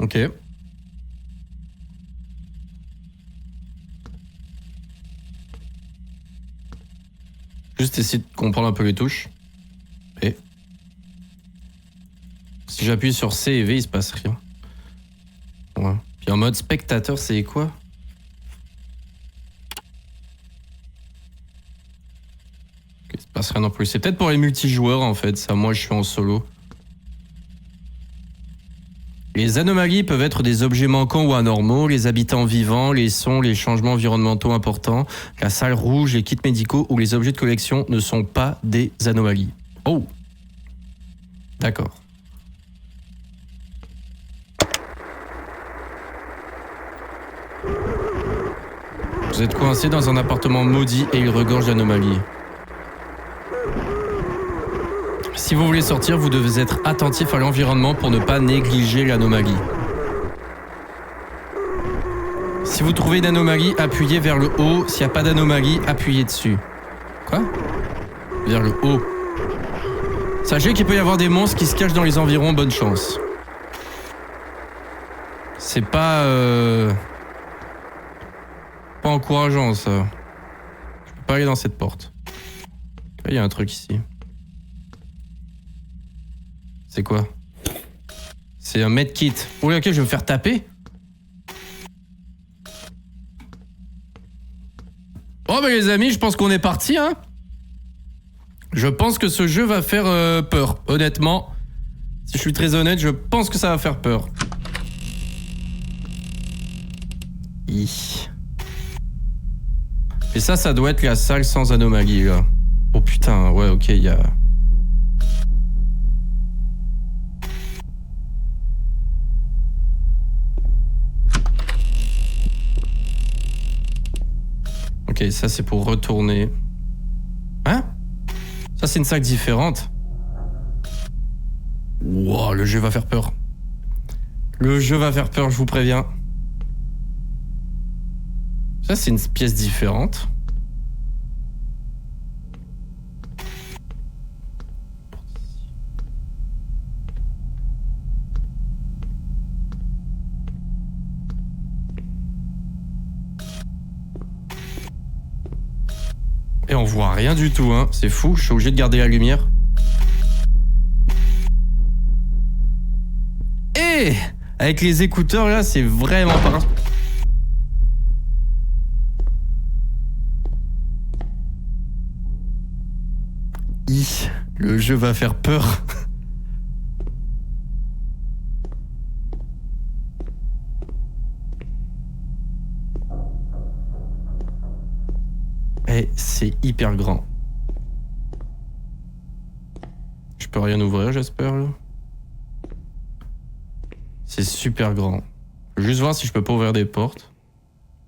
Ok. Juste essayer de comprendre un peu les touches. Et si j'appuie sur C et V, il se passe rien. Ouais. Puis en mode spectateur, c'est quoi? Il se passe rien non plus. C'est peut-être pour les multijoueurs en fait. Ça, moi, je suis en solo. Les anomalies peuvent être des objets manquants ou anormaux, les habitants vivants, les sons, les changements environnementaux importants, la salle rouge, les kits médicaux ou les objets de collection ne sont pas des anomalies. Oh! D'accord. Vous êtes coincé dans un appartement maudit et il regorge d'anomalies. Si vous voulez sortir, vous devez être attentif à l'environnement pour ne pas négliger l'anomalie. Si vous trouvez une anomalie, appuyez vers le haut. S'il n'y a pas d'anomalie, appuyez dessus. Quoi? Vers le haut. Sachez qu'il peut y avoir des monstres qui se cachent dans les environs, bonne chance. C'est pas... pas encourageant, ça. Je peux pas aller dans cette porte. Il y a un truc ici. C'est quoi? C'est un medkit. Oh là, ok, je vais me faire taper. Oh bah les amis, je pense qu'on est parti, hein. Je pense que ce jeu va faire peur, honnêtement. Si je suis très honnête, je pense que ça va faire peur. Et ça doit être la salle sans anomalie, là. Oh putain, ouais, ok, il y a... Ok, ça c'est pour retourner. Hein? Ça c'est une salle différente. Wow, le jeu va faire peur. Le jeu va faire peur, je vous préviens. Ça c'est une pièce différente. Et on voit rien du tout, hein. C'est fou, je suis obligé de garder la lumière. Et avec les écouteurs là, c'est vraiment pas... Le jeu va faire peur. Et c'est hyper grand. Je peux rien ouvrir, j'espère. Là. C'est super grand. Je veux juste voir si je peux pas ouvrir des portes.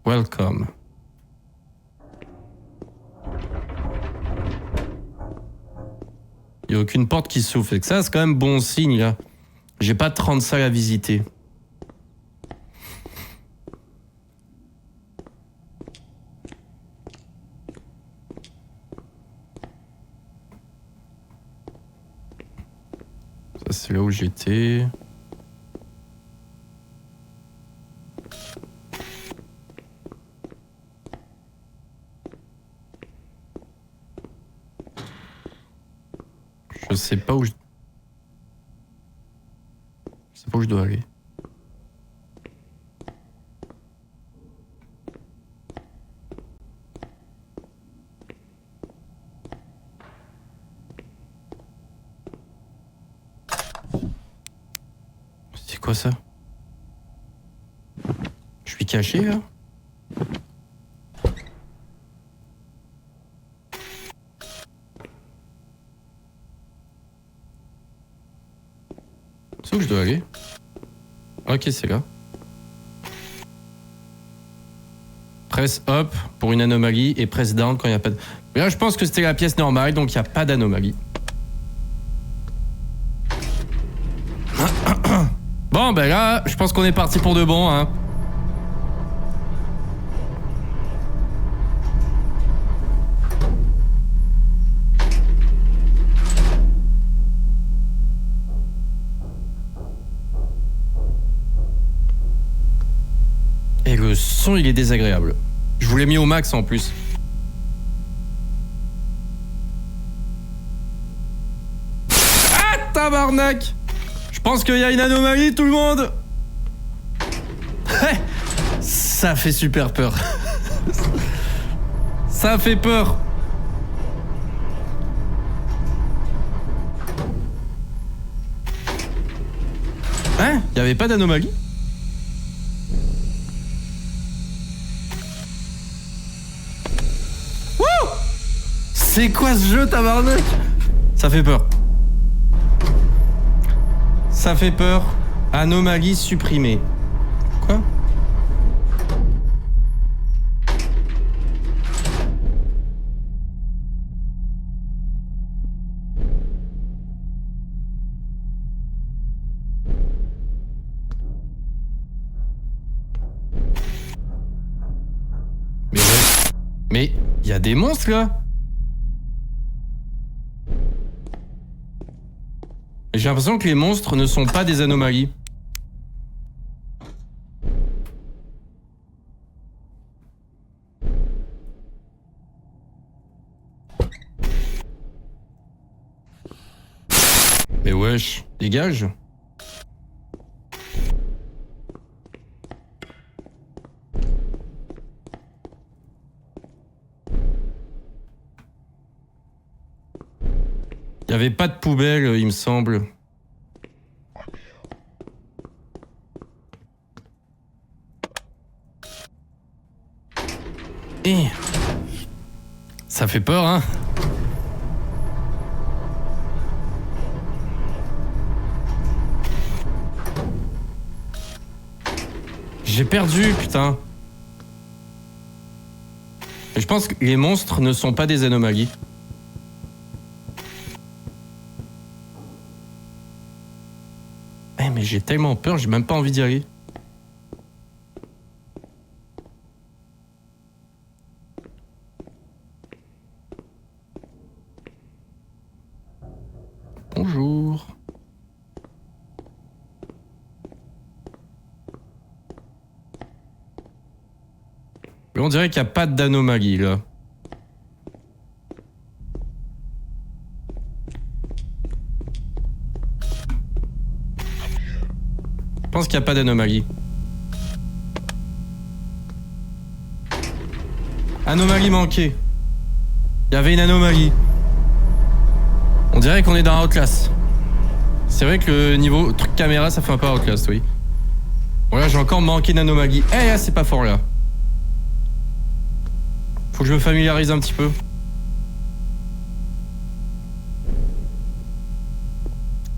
Welcome. Il n'y a aucune porte qui s'ouvre. Ça, c'est quand même bon signe, là. J'ai pas 30 salles à visiter. Ça, c'est là où j'étais. Je sais pas où je... Je sais pas où je dois aller. C'est quoi ça? Je suis caché là? C'est où je dois aller? Ok, c'est là. Presse up pour une anomalie et presse down quand il n'y a pas de... Mais là, je pense que c'était la pièce normale, donc il n'y a pas d'anomalie. Bon, ben là, je pense qu'on est parti pour de bon, hein. Et le son, il est désagréable. Je vous l'ai mis au max en plus. Ah, tabarnak! Je pense qu'il y a une anomalie, tout le monde! Ça fait super peur. Ça fait peur. Hein? Il n'y avait pas d'anomalie? Wouh! C'est quoi ce jeu, tabarnak? Ça fait peur. Ça fait peur. Anomalie supprimée. Quoi? Mais il y a des monstres là. J'ai l'impression que les monstres ne sont pas des anomalies. Mais wesh, dégage. Il n'y avait pas de poubelle, il me semble. Et ça fait peur, hein? J'ai perdu, putain. Et je pense que les monstres ne sont pas des anomalies. Mais j'ai tellement peur, j'ai même pas envie d'y aller. Bonjour. Mais on dirait qu'il n'y a pas d'anomalie là. Je pense qu'il n'y a pas d'anomalie. Anomalie manquée. Il y avait une anomalie. On dirait qu'on est dans Outlast. C'est vrai que le niveau truc caméra, ça fait un peu Outlast, oui. Bon là, j'ai encore manqué d'anomalie. Eh là, c'est pas fort là. Faut que je me familiarise un petit peu.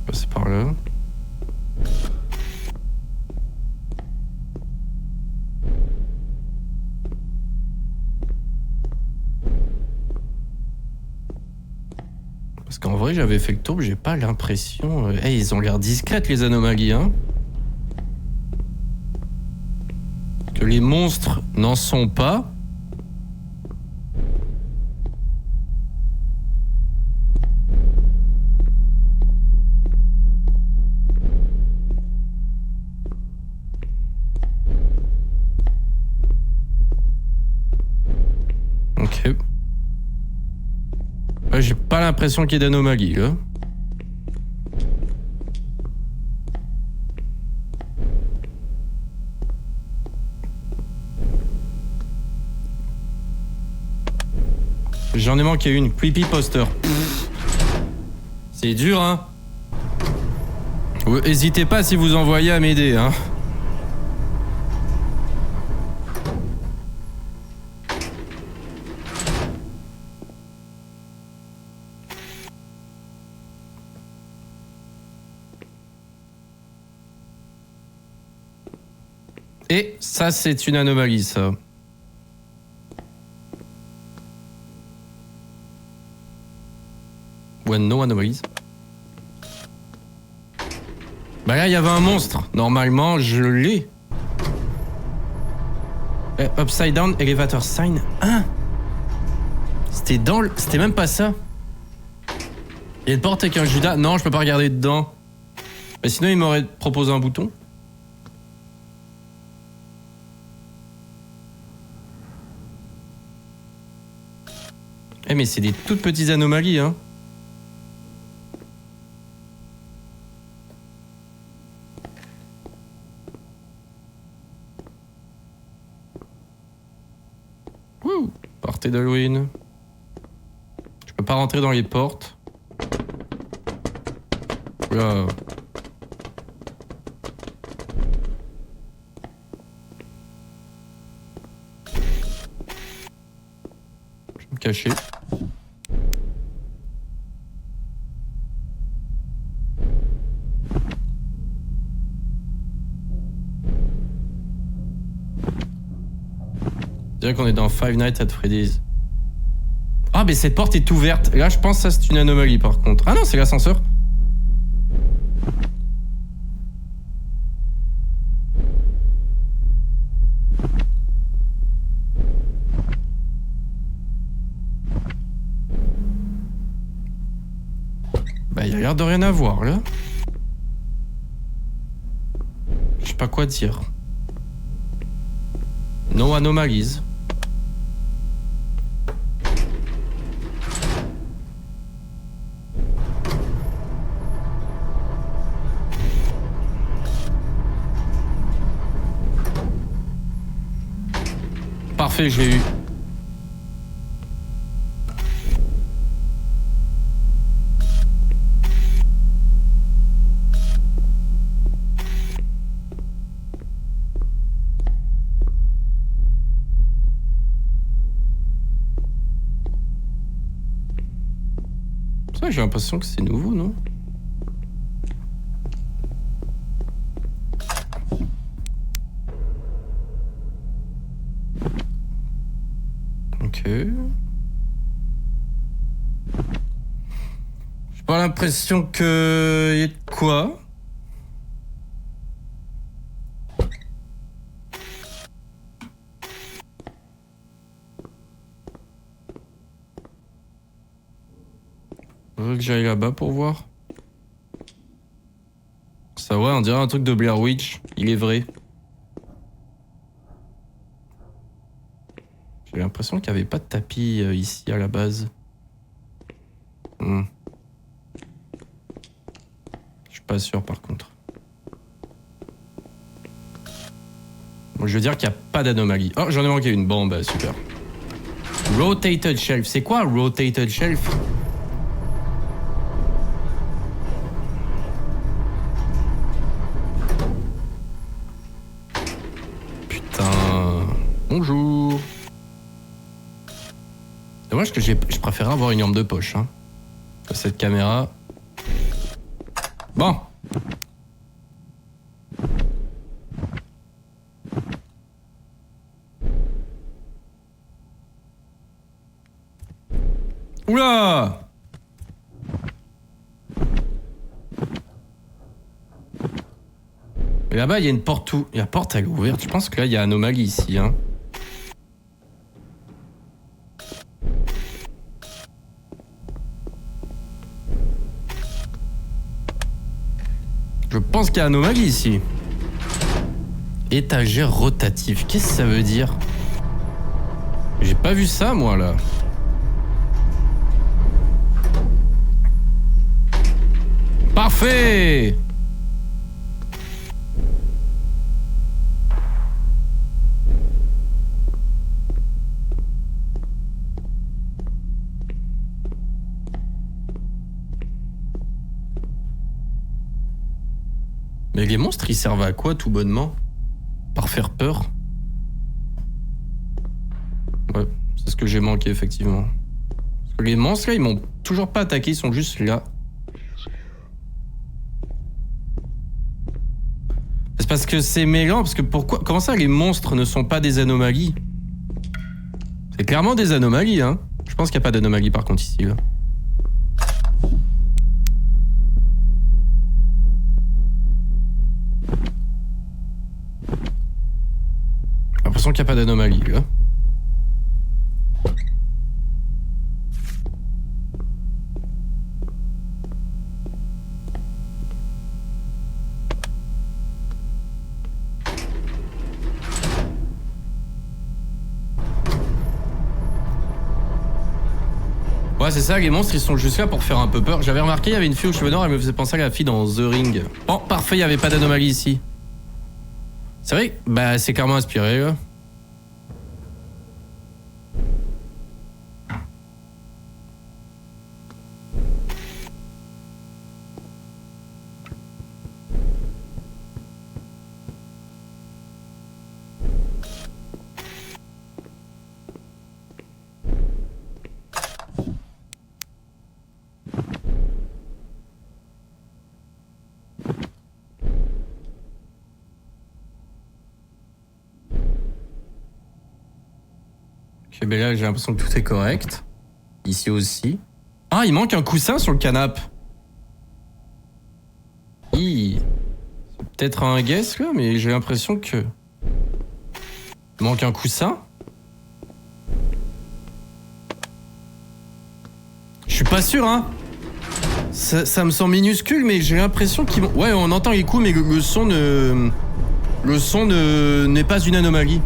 Passer par là. Parce qu'en vrai, j'avais fait le tour, j'ai pas l'impression... ils ont l'air discrètes, les anomalies, hein. Que les monstres n'en sont pas. Ok. Ouais, j'ai pas l'impression qu'il y ait d'anomalie là. J'en ai manqué une, creepy poster. C'est dur, hein. Hésitez pas si vous envoyez à m'aider, hein. Et ça, c'est une anomalie, ça. Ouais, no anomalies. Bah là, il y avait un monstre. Normalement, je l'ai. Upside down elevator sign. Hein? C'était dans le... C'était même pas ça. Il y a une porte avec un Judas. Non, je peux pas regarder dedans. Mais sinon, il m'aurait proposé un bouton. mais c'est des toutes petites anomalies, hein. Ouh, party d'Halloween. Je peux pas rentrer dans les portes. Oula. Je vais me cacher. Je dirais qu'on est dans Five Nights at Freddy's. Ah, mais cette porte est ouverte. Là, je pense que ça, c'est une anomalie, par contre. Ah non, c'est l'ascenseur. Bah, il a l'air de rien avoir, là. Je sais pas quoi dire. No anomalies. Parfait, j'ai eu. Ça, j'ai l'impression que c'est nouveau, non? Ok. J'ai pas l'impression que y ait de quoi. Faudrait que j'aille là-bas pour voir. Ça ouais, on dirait un truc de Blair Witch. Il est vrai. J'ai l'impression qu'il n'y avait pas de tapis ici à la base. Je suis pas sûr par contre. Bon, je veux dire qu'il n'y a pas d'anomalie. Oh, j'en ai manqué une. Bon, bah super. Rotated shelf. C'est quoi un rotated shelf? Putain. Bonjour. Dommage que je préfère avoir une lampe de poche. Hein. Cette caméra. Bon. Oula! Et là-bas, il y a une porte où... La porte, elle est ouverte. Je pense que là, il y a anomalie ici. Hein. Je pense qu'il y a anomalie ici. Étagère rotative. Qu'est-ce que ça veut dire? J'ai pas vu ça, moi, là. Parfait! Mais les monstres, ils servent à quoi, tout bonnement? Par faire peur? Ouais, c'est ce que j'ai manqué, effectivement. Parce que les monstres, là, ils m'ont toujours pas attaqué, ils sont juste là. C'est parce que c'est mêlant, parce que pourquoi... Comment ça, les monstres ne sont pas des anomalies? C'est clairement des anomalies, hein. Je pense qu'il n'y a pas d'anomalie, par contre, ici, là. J'ai l'impression qu'il n'y a pas d'anomalie, là. Ouais, c'est ça, les monstres, ils sont juste là pour faire un peu peur. J'avais remarqué, il y avait une fille aux cheveux noirs, elle me faisait penser à la fille dans The Ring. Bon, parfait, il n'y avait pas d'anomalie ici. C'est vrai? Bah, c'est carrément inspiré, là. Ok, ben là, j'ai l'impression que tout est correct. Ici aussi. Ah, il manque un coussin sur le canapé. C'est peut-être un guess, là, mais j'ai l'impression que... Il manque un coussin. Je suis pas sûr, hein. Ça me semble minuscule, mais j'ai l'impression qu'il... Ouais, on entend les coups, mais le son ne... Le son n'est pas une anomalie.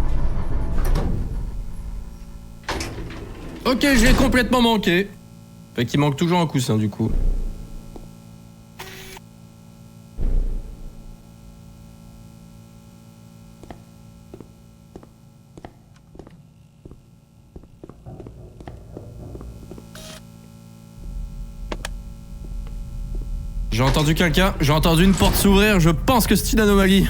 Ok, je l'ai complètement manqué. Fait qu'il manque toujours un coussin, du coup. J'ai entendu quelqu'un, j'ai entendu une porte s'ouvrir, je pense que c'est une anomalie.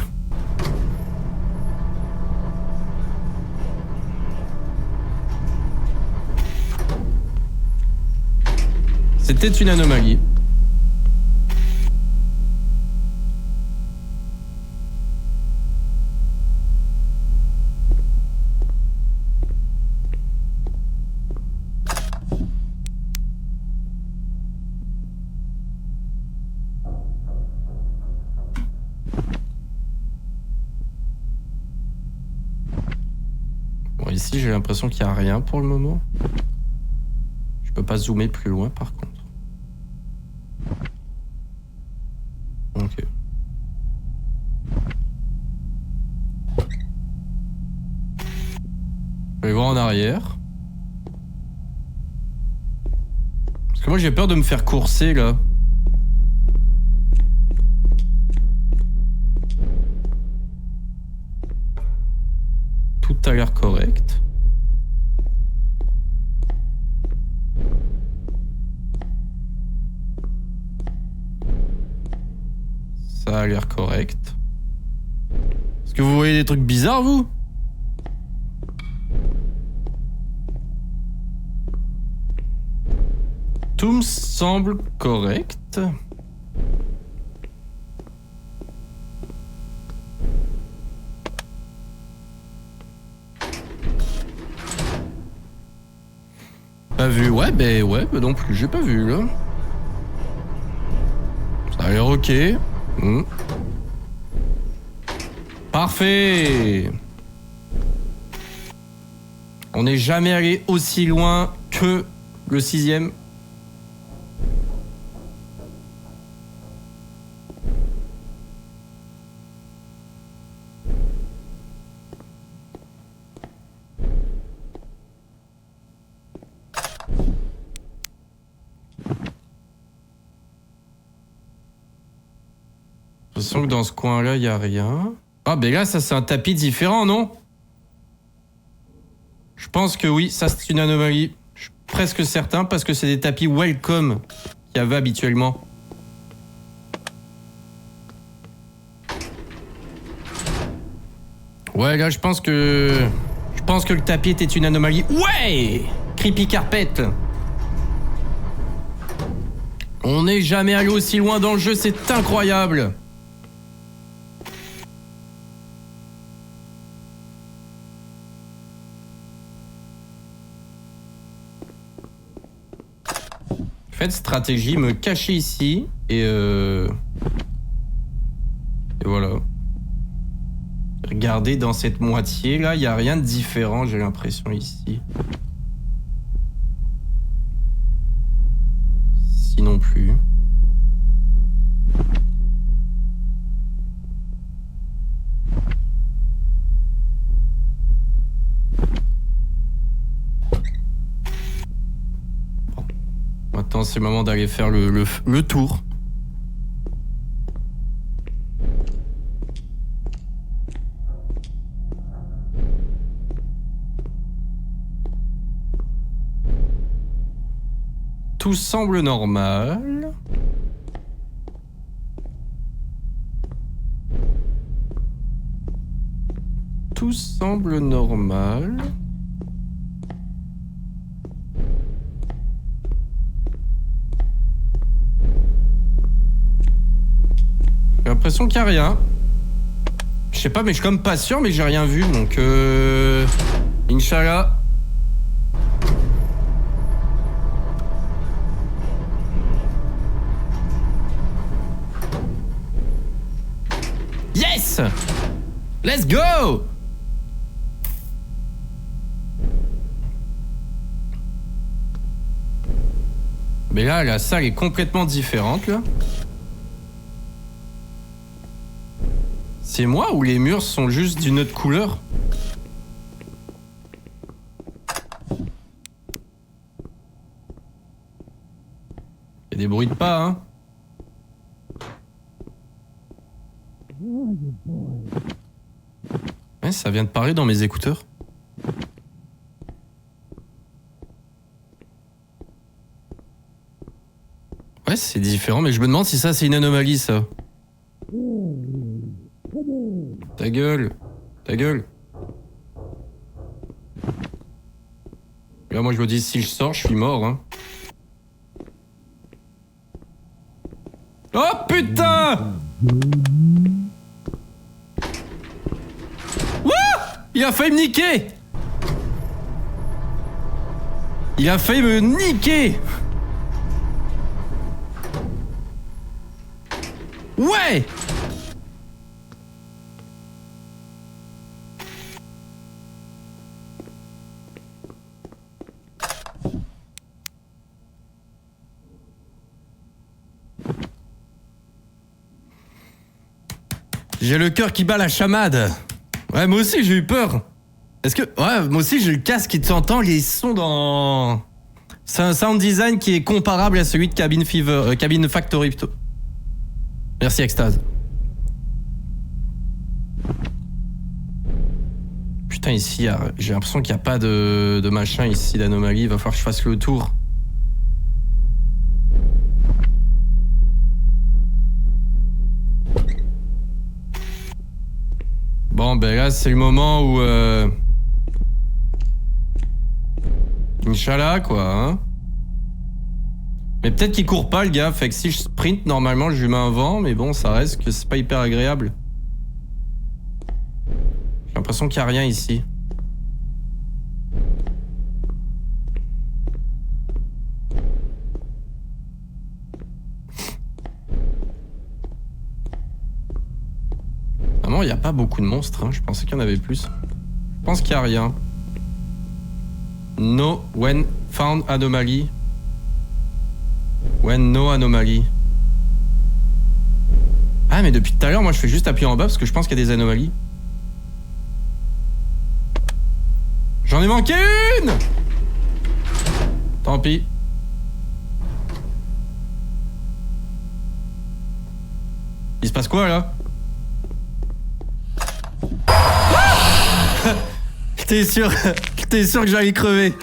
C'était une anomalie. Bon, ici, j'ai l'impression qu'il n'y a rien pour le moment. Je peux pas zoomer plus loin, par contre. Ok. Je vais voir en arrière. Parce que moi, j'ai peur de me faire courser, là. Tout a l'air correct. Ça a l'air correct. Est-ce que vous voyez des trucs bizarres, vous? Tout me semble correct. Pas vu, ouais, non plus, j'ai pas vu, là. Ça a l'air ok. Parfait. On n'est jamais allé aussi loin que le 6e. J'ai l'impression que dans ce coin-là, il n'y a rien. Ah, ben là, ça, c'est un tapis différent, non? Je pense que oui, ça, c'est une anomalie. Je suis presque certain, parce que c'est des tapis welcome qu'il y avait habituellement. Ouais, là, je pense que le tapis était une anomalie. Ouais! Creepy carpet. On n'est jamais allé aussi loin dans le jeu, c'est incroyable. Faites stratégie, me cacher ici et voilà. Regardez dans cette moitié là, il n'y a rien de différent, j'ai l'impression ici. Ici non plus. maintenant, c'est le moment d'aller faire le tour. Tout semble normal. Tout semble normal. J'ai l'impression qu'il n'y a rien. Je sais pas, mais je suis comme pas sûr, mais j'ai rien vu, donc Inch'Allah. Yes! Let's go! Mais là, la salle est complètement différente, là. C'est moi ou les murs sont juste d'une autre couleur? Il y a des bruits de pas, hein. Ouais, ça vient de parler dans mes écouteurs. Ouais, c'est différent, mais je me demande si ça, c'est une anomalie, ça. Ta gueule. Ta gueule. Là, moi, je me dis, si je sors, je suis mort, hein. Oh, putain! Wouah! Il a failli me niquer! Il a failli me niquer! Ouais! J'ai le cœur qui bat la chamade. Ouais, moi aussi j'ai eu peur. Est-ce que... Ouais, moi aussi j'ai le casque qui t'entend les sons dans... C'est un sound design qui est comparable à celui de Cabin Fever, Cabin Factory plutôt. Merci Extase. Putain, ici, j'ai l'impression qu'il n'y a pas de machin ici, d'anomalie. Il va falloir que je fasse le tour. Bon, ben là, c'est le moment où... Inch'Allah, quoi, hein. Mais peut-être qu'il court pas, le gars. Fait que si je sprint, normalement, je lui mets un vent. Mais bon, ça reste que c'est pas hyper agréable. J'ai l'impression qu'il n'y a rien ici. Vraiment, il n'y a pas beaucoup de monstres. Hein. Je pensais qu'il y en avait plus. Je pense qu'il n'y a rien. No when found anomaly. When no anomaly. Ah, mais depuis tout à l'heure, moi, je fais juste appuyer en bas parce que je pense qu'il y a des anomalies. J'en ai manqué une! Tant pis. Il se passe quoi, là? Ah! T'es sûr que j'allais crever.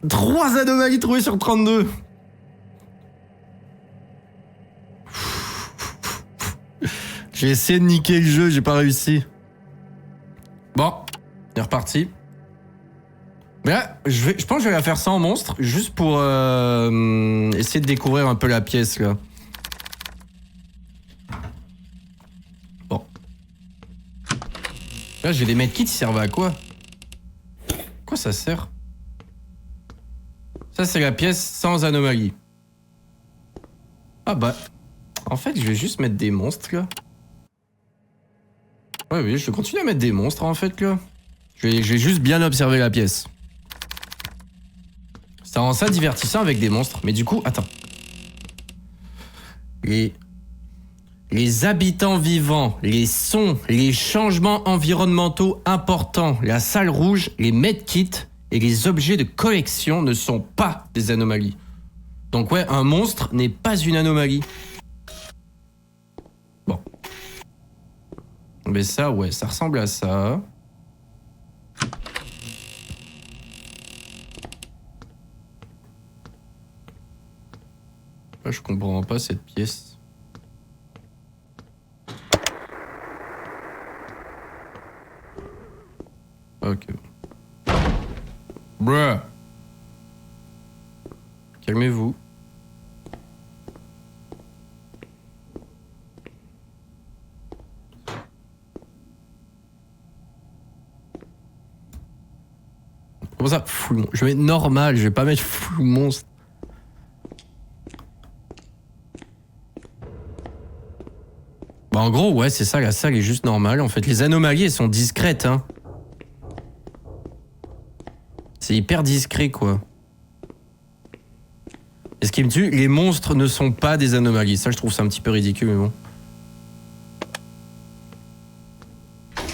3 anomalies trouvées sur 32. J'ai essayé de niquer le jeu, j'ai pas réussi. Bon, il est reparti. Mais là, je pense que je vais la faire sans monstre, juste pour essayer de découvrir un peu la pièce, là. Bon. Là, j'ai des medkits, ils servent à quoi? Quoi ça sert? Ça, c'est la pièce sans anomalie. Ah bah... En fait, je vais juste mettre des monstres, là. Ouais, oui, je continue à mettre des monstres, en fait, là. Je vais juste bien observer la pièce. Ça rend ça divertissant avec des monstres. Mais du coup, attends. Les habitants vivants, les sons, les changements environnementaux importants, la salle rouge, les medkits et les objets de collection ne sont pas des anomalies. Donc ouais, un monstre n'est pas une anomalie. Bon. Mais ça, ouais, ça ressemble à ça. Là, je comprends pas cette pièce. Ok. Bruh. Calmez-vous. Comment ça, full monstre? Je vais mettre normal, je vais pas mettre full monstre. Bah en gros, ouais, c'est ça, la salle est juste normale. En fait, les anomalies, elles sont discrètes, hein. C'est hyper discret, quoi. Et ce qui me tue, les monstres ne sont pas des anomalies. Ça, je trouve ça un petit peu ridicule, mais bon.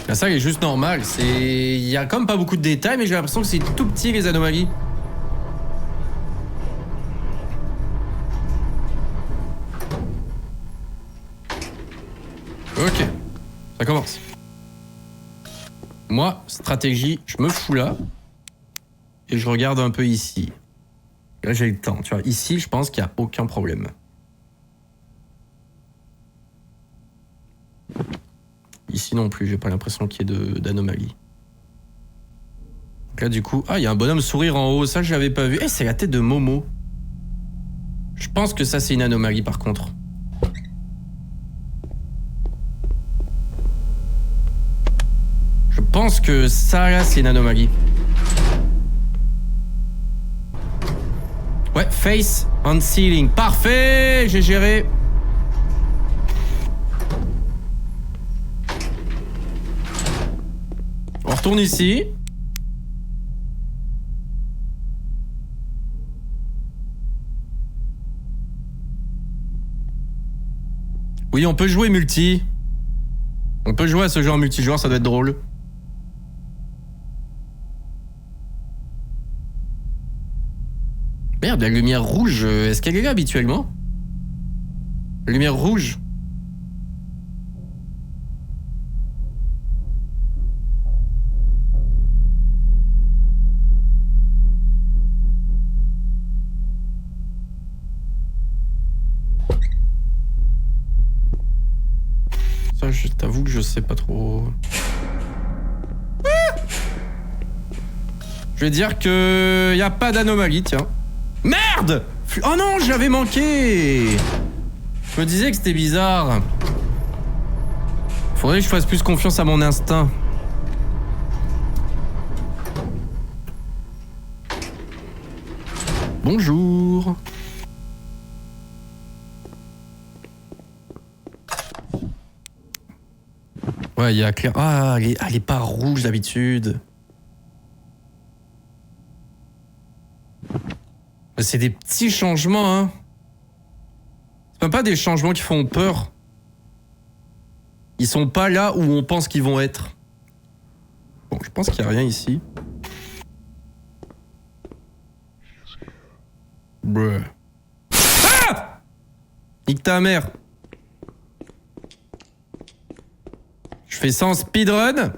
La salle est juste normale. Il y a comme pas beaucoup de détails, mais j'ai l'impression que c'est tout petit, les anomalies. Ok. Ça commence. Moi, stratégie, je me fous là. Et je regarde un peu ici. Là, j'ai le temps. Tu vois, ici, je pense qu'il n'y a aucun problème. Ici non plus, j'ai pas l'impression qu'il y ait d'anomalie. Là, du coup... Ah, il y a un bonhomme sourire en haut. Ça, je l'avais pas vu. Eh, c'est la tête de Momo. Je pense que ça, c'est une anomalie, par contre. Je pense que ça, là, c'est une anomalie. Ouais, face on ceiling. Parfait, j'ai géré. On retourne ici. Oui, on peut jouer multi. On peut jouer à ce jeu en multijoueur, ça doit être drôle. Merde, la lumière rouge, est-ce qu'elle est là habituellement? La lumière rouge. Ça, je t'avoue que je sais pas trop. Ah, je vais dire que y a pas d'anomalie, tiens. Merde! Oh non, je l'avais manqué! Je me disais que c'était bizarre. Faudrait que je fasse plus confiance à mon instinct. Bonjour. Ouais, il y a clair. Ah, elle est pas rouge d'habitude. C'est des petits changements, hein. C'est même pas des changements qui font peur. Ils sont pas là où on pense qu'ils vont être. Bon, je pense qu'il y a rien ici. Bruh. Ah! Nique ta mère. Je fais ça en speedrun.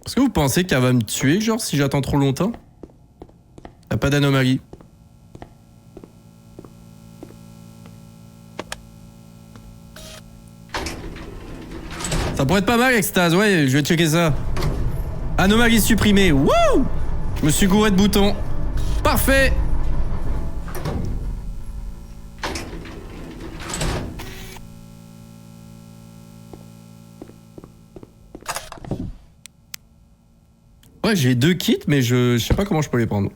Est-ce que vous pensez qu'elle va me tuer, genre, si j'attends trop longtemps? Y'a pas d'anomalie. Ça pourrait être pas mal, Extase. Ouais, je vais checker ça. Anomalie supprimée. Wouh! Je me suis gouré de boutons. Parfait! Ouais, j'ai 2 kits, mais je sais pas comment je peux les prendre.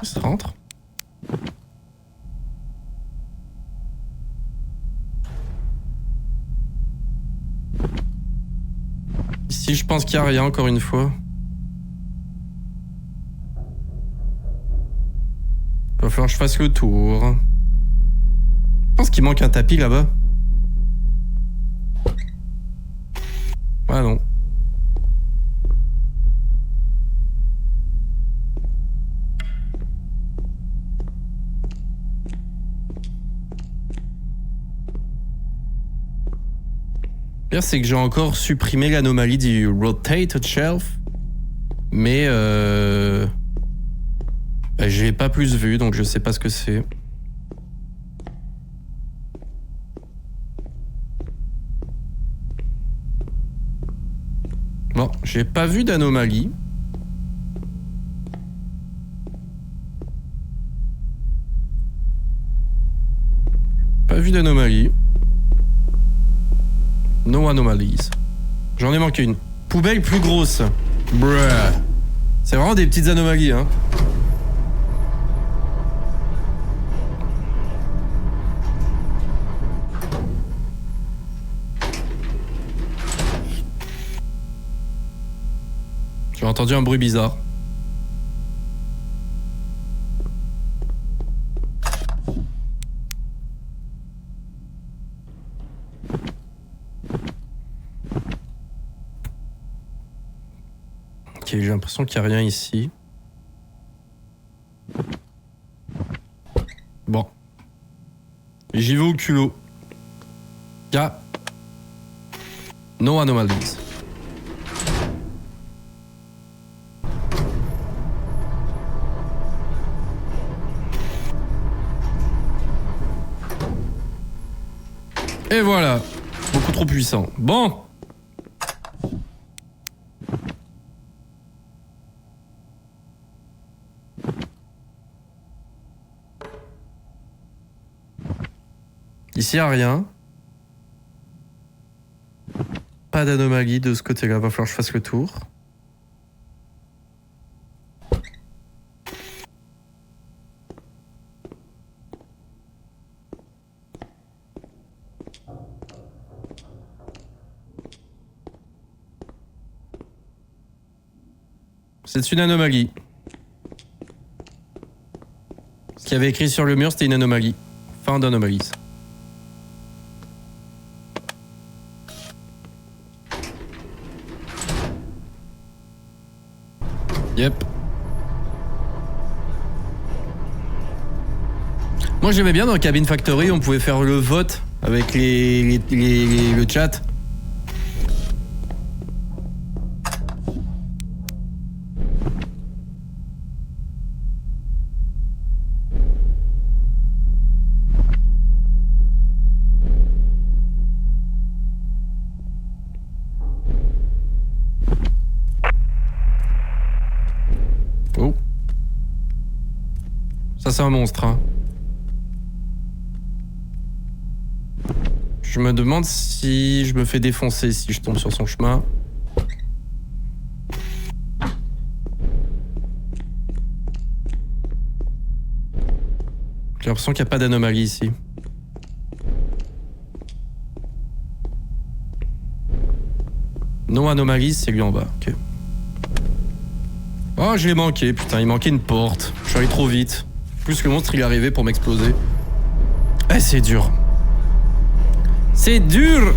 Ça rentre. Ici, je pense qu'il n'y a rien, encore une fois. Il va falloir que je fasse le tour. Je pense qu'il manque un tapis là-bas. Ah non. Le pire, c'est que j'ai encore supprimé l'anomalie du Rotated Shelf. Mais je l'ai pas plus vu, donc je sais pas ce que c'est. Bon, j'ai pas vu d'anomalie. Pas vu d'anomalie. No anomalies. J'en ai manqué une. Poubelle plus grosse. Bruh. C'est vraiment des petites anomalies, hein. J'ai entendu un bruit bizarre. Ok, j'ai l'impression qu'il n'y a rien ici. Bon. J'y vais au culot. Ya. No anomalies. Et voilà. Beaucoup trop puissant. Bon. Ici, il n'y a rien. Pas d'anomalie de ce côté-là. Va falloir que je fasse le tour. C'est une anomalie. Ce qu'il y avait écrit sur le mur, c'était une anomalie. Fin d'anomalies. Yep. Moi j'aimais bien dans Cabin Factory, on pouvait faire le vote avec le chat. Oh. Ça c'est un monstre, hein. Je me demande si je me fais défoncer si je tombe sur son chemin. J'ai l'impression qu'il n'y a pas d'anomalie ici. Non anomalie, c'est lui en bas. Ok. Oh, je l'ai manqué, putain, il manquait une porte. Je suis allé trop vite. Plus que le monstre, il est arrivé pour m'exploser. Eh, c'est dur. C'est dur!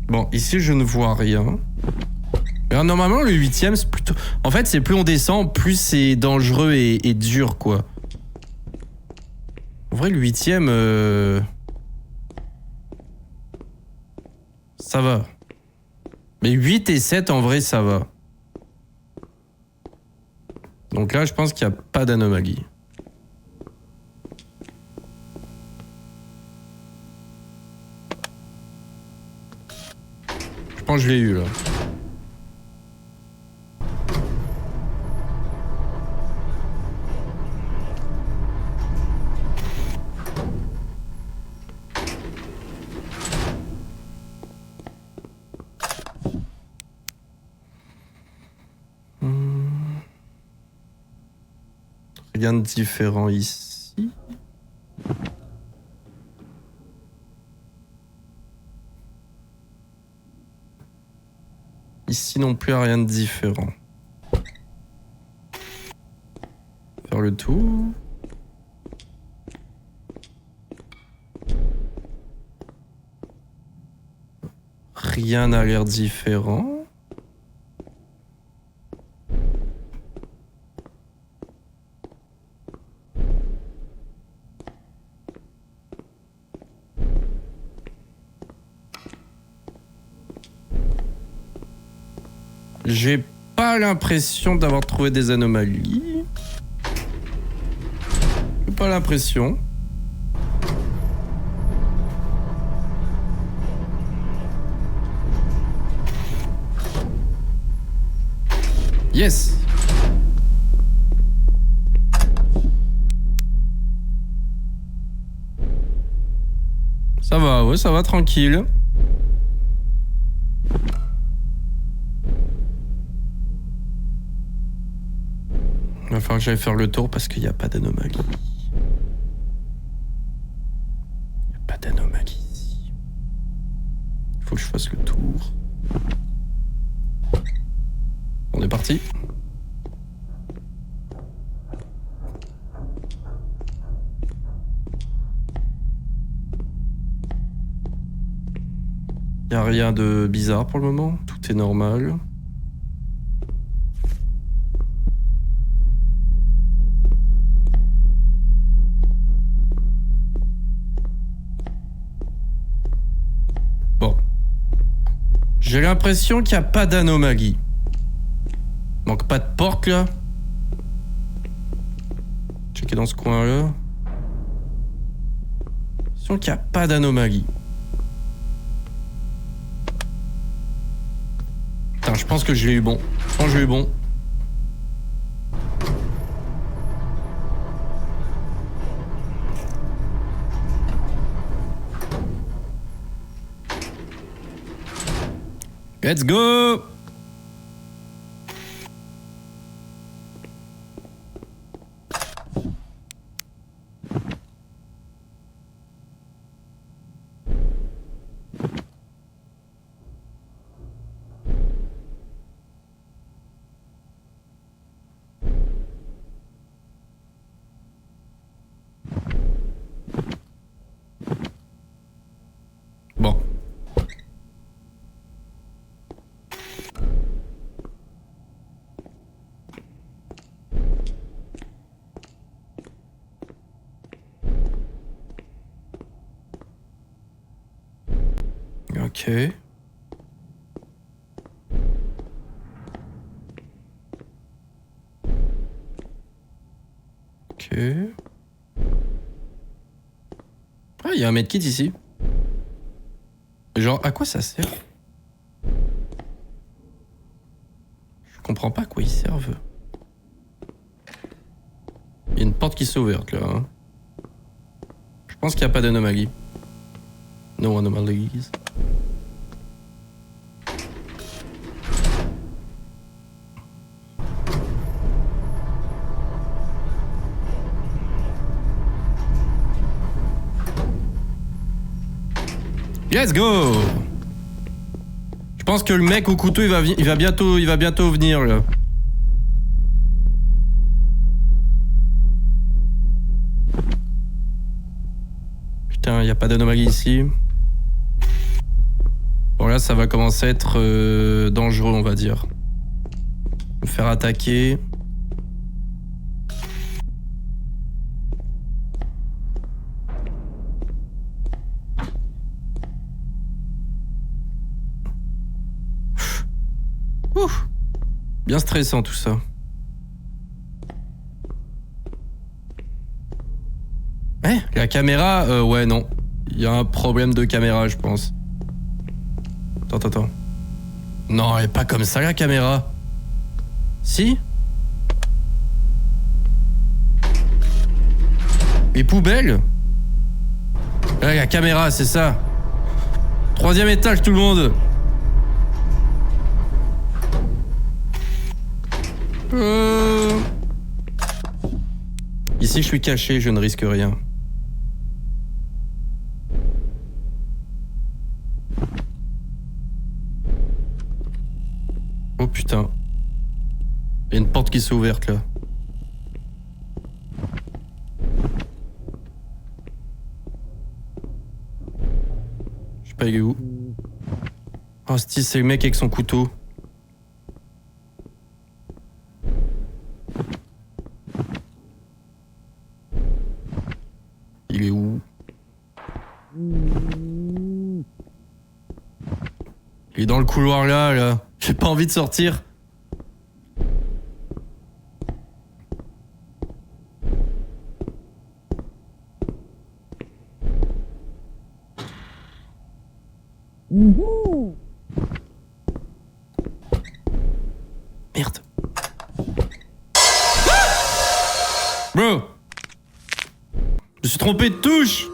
Bon, ici, je ne vois rien. Alors, normalement, le 8ème, c'est plutôt... En fait, c'est plus on descend, plus c'est dangereux et dur, quoi. En vrai, le 8ème... Ça va. Mais 8 et 7, en vrai, ça va. Donc là, je pense qu'il n'y a pas d'anomalie. Je pense que je l'ai eu, là. Rien de différent ici. Ici non plus, rien de différent. Faire le tour. Rien n'a l'air différent. J'ai pas l'impression d'avoir trouvé des anomalies. J'ai pas l'impression. Yes! Ça va, ouais, ça va tranquille. Il va falloir que j'aille faire le tour parce qu'il n'y a pas d'anomalie. Il n'y a pas d'anomalie ici. Il faut que je fasse le tour. On est parti. Il n'y a rien de bizarre pour le moment. Tout est normal. Bon. J'ai l'impression qu'il n'y a pas d'anomalie. Manque pas de porte là. Checker dans ce coin là. L'impression qu'il n'y a pas d'anomalie. Putain, je pense que j'ai eu bon. Je pense que j'ai eu bon. Let's go! Bon. Ok. Ok. Ah, il y a un medkit ici. Genre, à quoi ça sert? Je comprends pas à quoi ils servent. Il y a une porte qui s'est ouverte là. Hein. Je pense qu'il n'y a pas d'anomalie. No anomalies. Let's go! Je pense que le mec au couteau il va bientôt venir là. Putain, il n'y a pas d'anomalie ici. Bon là ça va commencer à être dangereux on va dire. Me faire attaquer. Ouf. Bien stressant tout ça. Eh, la caméra, ouais non. Il y a un problème de caméra je pense. Attends. Non, elle est pas comme ça la caméra. Si? Les poubelles? Ouais, la caméra, c'est ça. 3e étage tout le monde. Ici je suis caché, je ne risque rien. Oh putain. Il y a une porte qui s'est ouverte là. Je sais pas, il est où. Oh, c'est le mec avec son couteau. Il est où? Il est dans le couloir là. J'ai pas envie de sortir. Merde. Bro! Je me suis trompé de touche!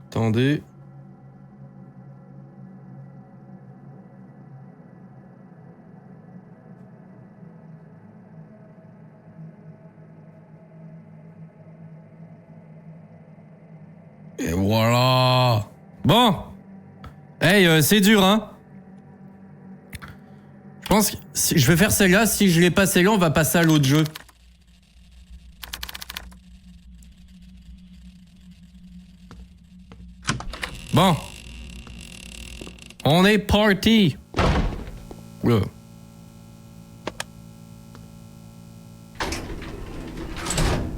Attendez. Et voilà. Bon. Hey, c'est dur, hein. Je pense que je vais faire celle-là. Si je l'ai pas celle-là, on va passer à l'autre jeu. Bon. On est parti. Oula.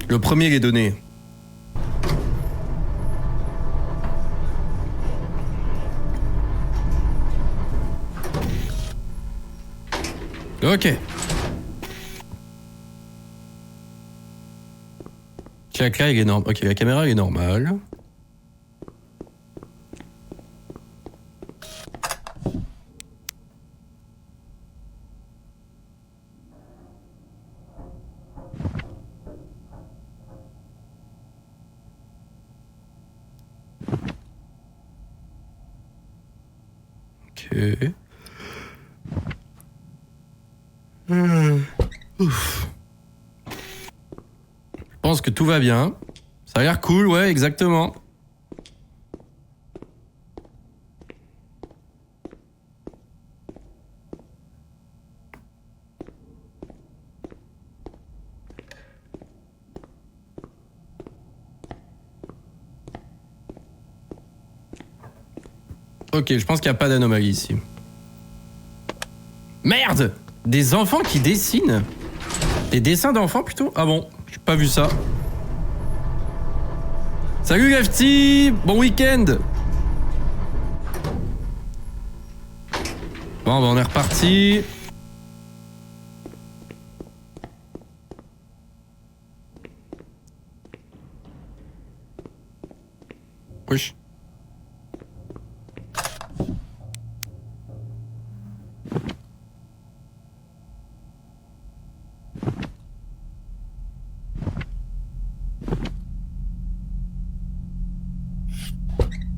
Le premier il est donné. Ok. Chaque là il est normal. Ok, la caméra elle est normale. Ok. Ouf. Je pense que tout va bien. Ça a l'air cool, ouais, exactement. Ok, je pense qu'il n'y a pas d'anomalie ici. Merde! Des enfants qui dessinent? Des dessins d'enfants plutôt? Ah bon, j'ai pas vu ça. Salut Lefty! Bon week-end! Bon, bah on est reparti. Wesh.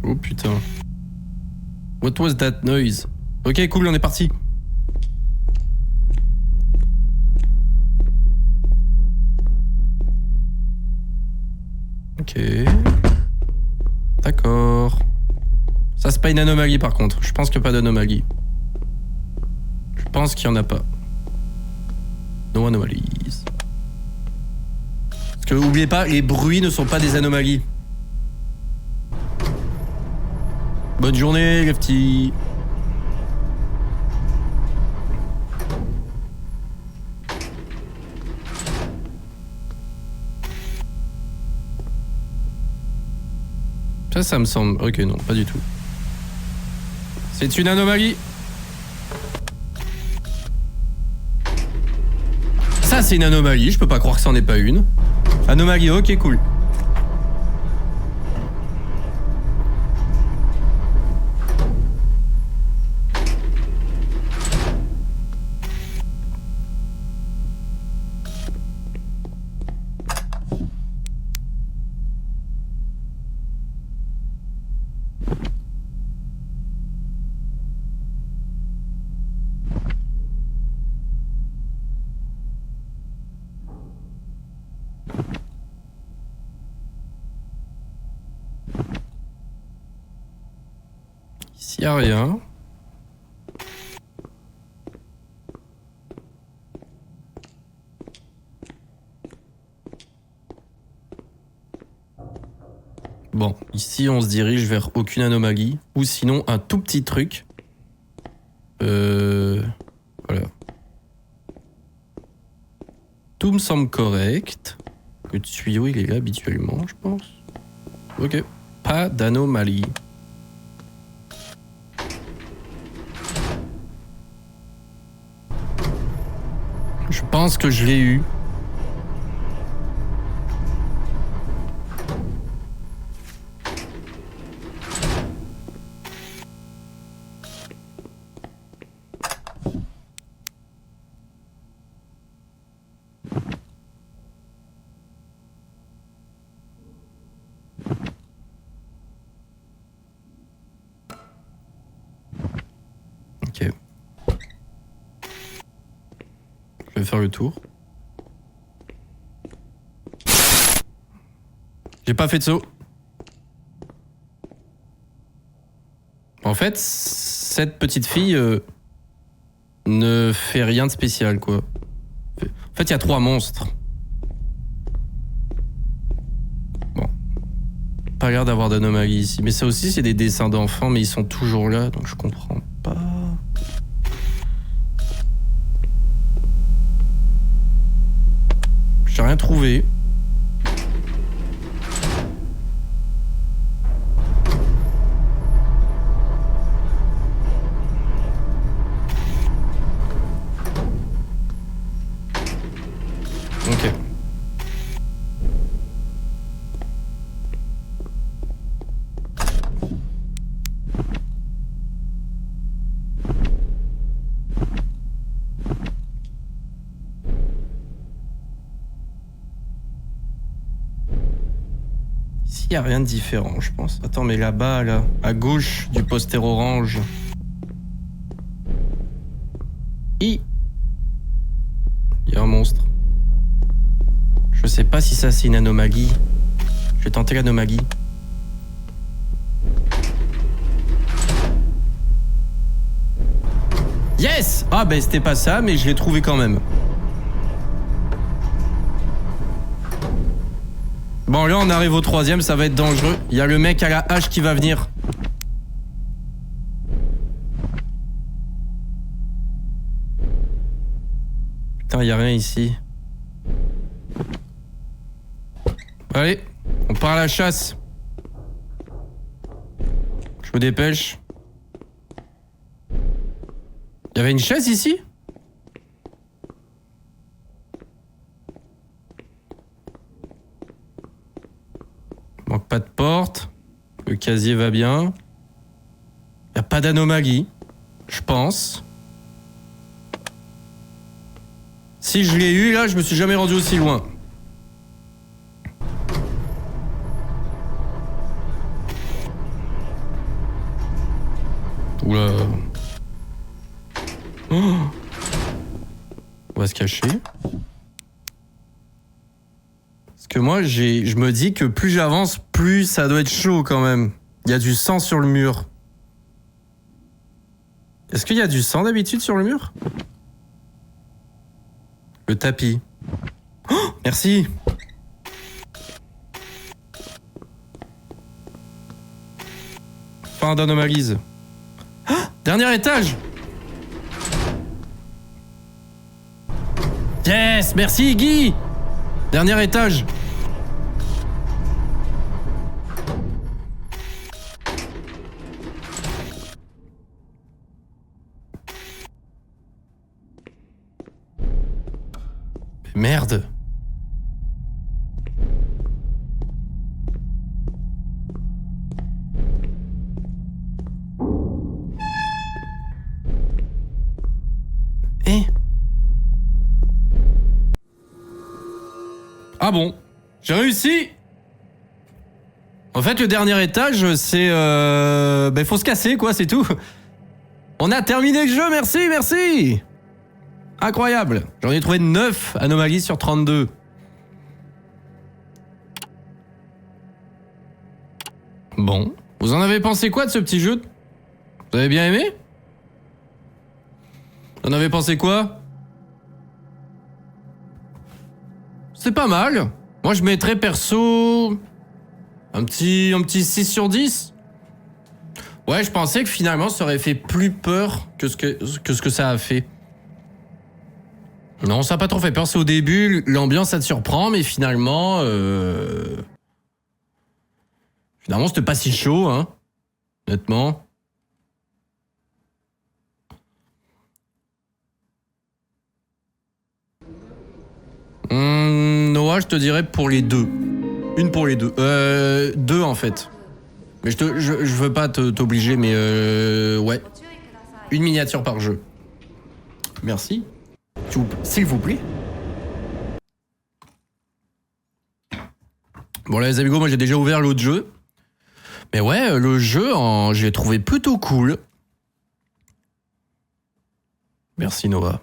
Oh putain. What was that noise? Ok, cool, on est parti. Ok. D'accord. Ça, c'est pas une anomalie par contre. Je pense qu'il n'y a pas d'anomalie. Je pense qu'il n'y en a pas. No anomalies. Parce que, oubliez pas, les bruits ne sont pas des anomalies. Bonne journée, Lefty. Ça me semble... Ok, non, pas du tout. C'est une anomalie. Ça, c'est une anomalie. Je peux pas croire que ça en est pas une. Anomalie, ok, cool. S'il y a rien... Bon, ici on se dirige vers aucune anomalie. Ou sinon un tout petit truc. Voilà. Tout me semble correct. Le tuyau il est là habituellement, je pense. Ok. Pas d'anomalie. Je pense que je l'ai eu. Ok. Je vais faire le tour. J'ai pas fait de saut. En fait, cette petite fille ne fait rien de spécial, quoi. En fait, il y a 3 monstres. Bon. Pas l'air d'avoir d'anomalie ici. Mais ça aussi, c'est des dessins d'enfants, mais ils sont toujours là, donc je comprends pas. J'ai rien trouvé. Ok. Ici, il n'y a rien de différent, je pense. Attends, mais là-bas, là, à gauche du poster orange. Il y a un monstre. Je sais pas si ça c'est une anomalie. Je vais tenter l'anomalie. Yes! Ah ben c'était pas ça, mais je l'ai trouvé quand même. Bon là on arrive au 3e, ça va être dangereux. Il y a le mec à la hache qui va venir. Putain, il y a rien ici. Allez, on part à la chasse. Je me dépêche. Il y avait une chaise ici? Manque pas de porte. Le casier va bien. Il n'y a pas d'anomalie, je pense. Si je l'ai eu là, je me suis jamais rendu aussi loin. Oula. Oh. On va se cacher. Parce que moi, je me dis que plus j'avance, plus ça doit être chaud quand même. Il y a du sang sur le mur. Est-ce qu'il y a du sang d'habitude sur le mur? Le tapis. Oh, merci. Fin d'anomalise. Ah, dernier étage. Yes, merci Guy. Dernier étage. Merde. Eh? Ah bon, j'ai réussi. En fait, le dernier étage, c'est... Ben, faut se casser, quoi, c'est tout. On a terminé le jeu, merci, merci. Incroyable. J'en ai trouvé 9 anomalies sur 32. Bon. Vous en avez pensé quoi de ce petit jeu? Vous avez bien aimé? Vous en avez pensé quoi? C'est pas mal. Moi, je mettrais perso... Un petit 6 sur 10. Ouais, je pensais que finalement, ça aurait fait plus peur que ce que ça a fait. Non, ça n'a pas trop fait peur. C'est au début, l'ambiance, ça te surprend, mais finalement... Finalement, c'était pas si chaud, hein. Honnêtement. Noah, je te dirais pour les deux. Une pour les deux. Deux, en fait. Mais je veux pas t'obliger, mais ouais. Une miniature par jeu. Merci. S'il vous plaît. Bon là les amigos, moi j'ai déjà ouvert l'autre jeu. Mais ouais, le jeu, je l'ai trouvé plutôt cool. Merci Noah.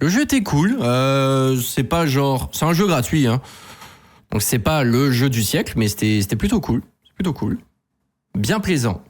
Le jeu était cool. C'est pas genre... C'est un jeu gratuit, hein. Donc c'est pas le jeu du siècle, mais c'était plutôt cool. C'est plutôt cool. Bien plaisant.